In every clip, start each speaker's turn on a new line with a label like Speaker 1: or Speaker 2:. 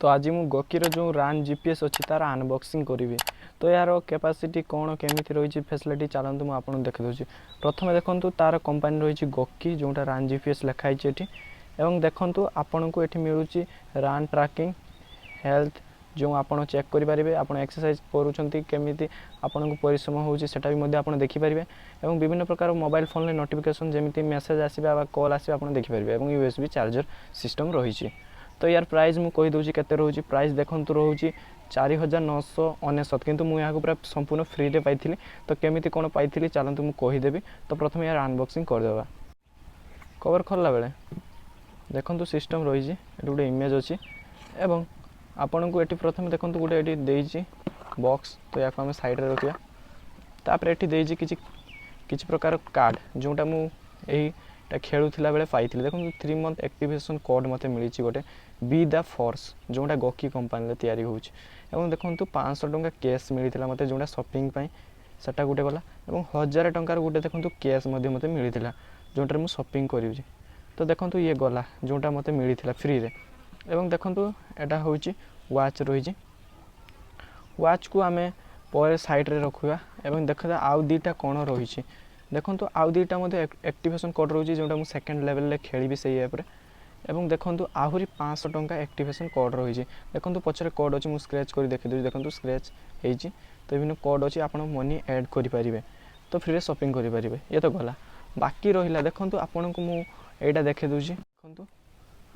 Speaker 1: तो आज मु Goqii जो रान जीपीएस अच्छी तार अनबॉक्सिंग करी। तो यार कैपेसिटी कौन केमी रही फैसिलिटी चलतु मुझे आपको देखिदे। प्रथम देखूँ तार कंपनी रही Goqii जोटा रान जीपीएस लिखाई एवं देखूँ आपन को ये मिलूँ रान ट्रैकिंग हेल्थ जो आप चेक करेंगे आप एक्सरसाइज करुँच आपन को परिश्रम होटा भी देखिपारे और विभिन्न प्रकार मोबाइल फोन में नोटिफिकेशन जमी मेसेज आसवा कॉल आसवा आप देखिपारे और यूएसबी चार्जर सिस्टम रही। तो यार प्राइस मुझे कहीदे के रोचे प्राइस देखूँ रोचे 4999 किंतु मुझे पूरा संपूर्ण फ्री रे पाई। तो केमी कौन पाई चलतु मुझे कहीदेवी। तो प्रथम यार अनबॉक्सिंग करदे। कवर खोलला बेले देखूँ सिस्टम रही गोटे इमेज अच्छी एवं आपन को ये प्रथम देखूँ गोटे ये बॉक्स। तो या आम साइड रे रखा तापर ये किसी प्रकार कार्ड जोटा मुझे खेलुला बेले पाई। देखो 3 मंथ एक्टिवेशन कोड मत मिली गोटे बी द फोर्स जोटा Goqii कंपनी तैयारी होउछ। एवं देखो 500 टंका कैश मिलता मत जोटा शॉपिंग सेटा गोटे गला और 1000 टंकार गोटे देखो कैश मते मिलता जोटार मुझे शॉपिंग करी। तो देखो ये गला जोटा मत मिलता फ्री रे। एवं देखो एटा होउछ वाच रही। वाच को आमे पर साइड रे रखुआ एवं देखा आउ दीटा कौन रही। देखो आउ दीटा एक्टिवेशन कोड रही जोटा मुझे सेकेंड लेवल खेली से एप्रे। एवं देखो आहरी 500 टंका एक्टिवेशन कोड रही। देखो पचर कोड अच्छी मुझे स्क्रैच कर देखी देखो स्क्रैच होती। तो विभिन्न कोड अच्छी आप मनी ऐड करेंगे तो फ्री शॉपिंग करेंगे। ये तो गला बाकी रहा देखो आपन को मुझे देखे दूसरी देखो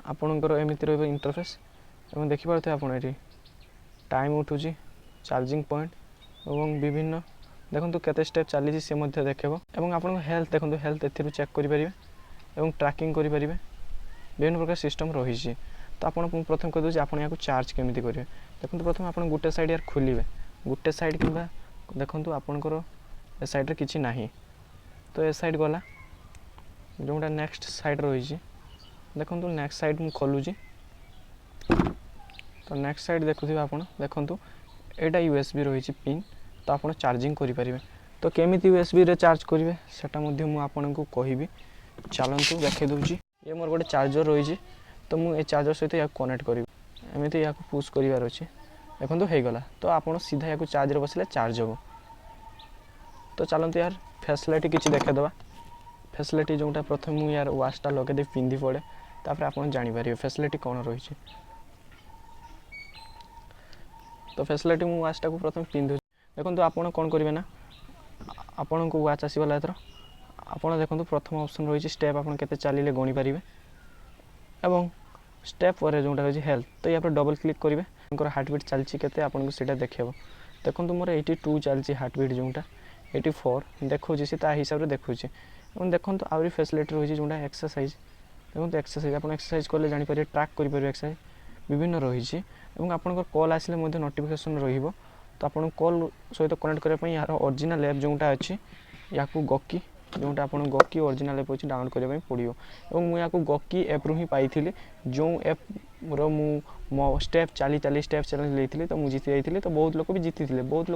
Speaker 1: आपणकर एमती रही इंटरफेस और देखिपे आप टाइम उठू चार्जिंग पॉइंट और विभिन्न देखो केते स्टेप चली सी देखेब और आप हेल्थ देखो हेल्थ ए चेक करेंगे और ट्रैकिंग करेंगे विभिन्न प्रकार सिस्टम रही। तो आप प्रथम कहीदे आप चार्ज केमी करेंगे। देखो प्रथम आप गोटे साइड यार खोलिए गोटे साइड कि देखो आपणकर ए साइड किसी ना। तो ए साइड गला जोटा नेक्स्ट साइड रही देखो नेक्स्ट साइड मुझे खोलुची। तो नेक्स्ट साइड देखुए आप देखो एटा यूएसबी रही पिन। तो आप चार्जिंग करेंगे। तो केमी यूएसबी रे चार्ज करेंगे सेटा आपको कहि चलतु देखे दूसरी। ये मोर गोटे चार्जर रही। तो मुझे चार्जर सहित या कनेक्ट करी एमती या पुश करार अच्छे देखो हो गला। तो आप सीधा या चार्जर बसले चार्ज हो। तो चलते यार फैसिलिटी किसी देखेदा फैसिलिटी जोटा प्रथम मुझे यार वाचटा लगे पिंधि पड़े तापर आप जापर फैसिलिटी कौन रही। तो फैसिलिटी मुझे वाचटा को प्रथम पिंधु देखो आप कौन करेंगे ना आपन को वाच आसगला एथर आप देखो प्रथम ऑप्शन रही स्टेप आप केते चलिए गणी पारे एवं स्टेप पर जोटा रही हेल्थ। तो यहाँ पर डबल क्लिक करेंगे हार्टबीट चलती के आपको सीटा देखेब। देखो मोर 82 चलती हार्टबीट जोटा 84 देखो सी हिसाब से देखो। और देखो आहरी फैसिलिटी रही जोटा एक्सरसाइज देखो एक्सरसाइज आप एक्सरसाइज कले जापर ट्रैक करेंगे एक्सरसाइज विभिन्न रही। आपंकर कॉल आसिले नोटिफिकेशन रहिबो। तो आप कॉल सहित कनेक्ट करने यार ओरिजिनल ऐप जोटा अच्छी या Goqii जोटा आप Goqii ओरिजिनल ऐप अच्छी डाउनलोड करने पड़ो। और मुझे Goqii ऐप रू ही पाई जो ऐप मो स्टेप चली स्टेप चैलेंज लेती। तो मुझे जीति जाती। तो बहुत लोग भी जीति बहुत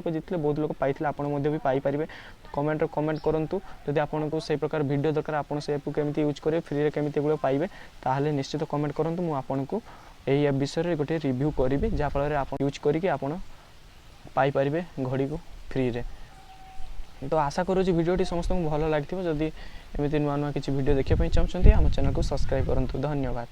Speaker 1: लोग पाई भी पाइपर। कमेंट करूँ जदि आपको से प्रकार वीडियो दरकार आप से ऐप केमी यूज करेंगे फ्री में केमी पाइबे ताहले निश्चित कमेंट करूँ मुझे आपको यही ऐप विषय में गोटे रिव्यू करी जहाँफल आप यूज करके आप पाइपर घड़ी को फ्री रे। तो आशा करूँ वीडियोटी समस्त भल लगी जदि एमती नुआ नुआ किसी वीडियो देखापी चाहते आम चैनल को सब्सक्राइब करूँ। धन्यवाद।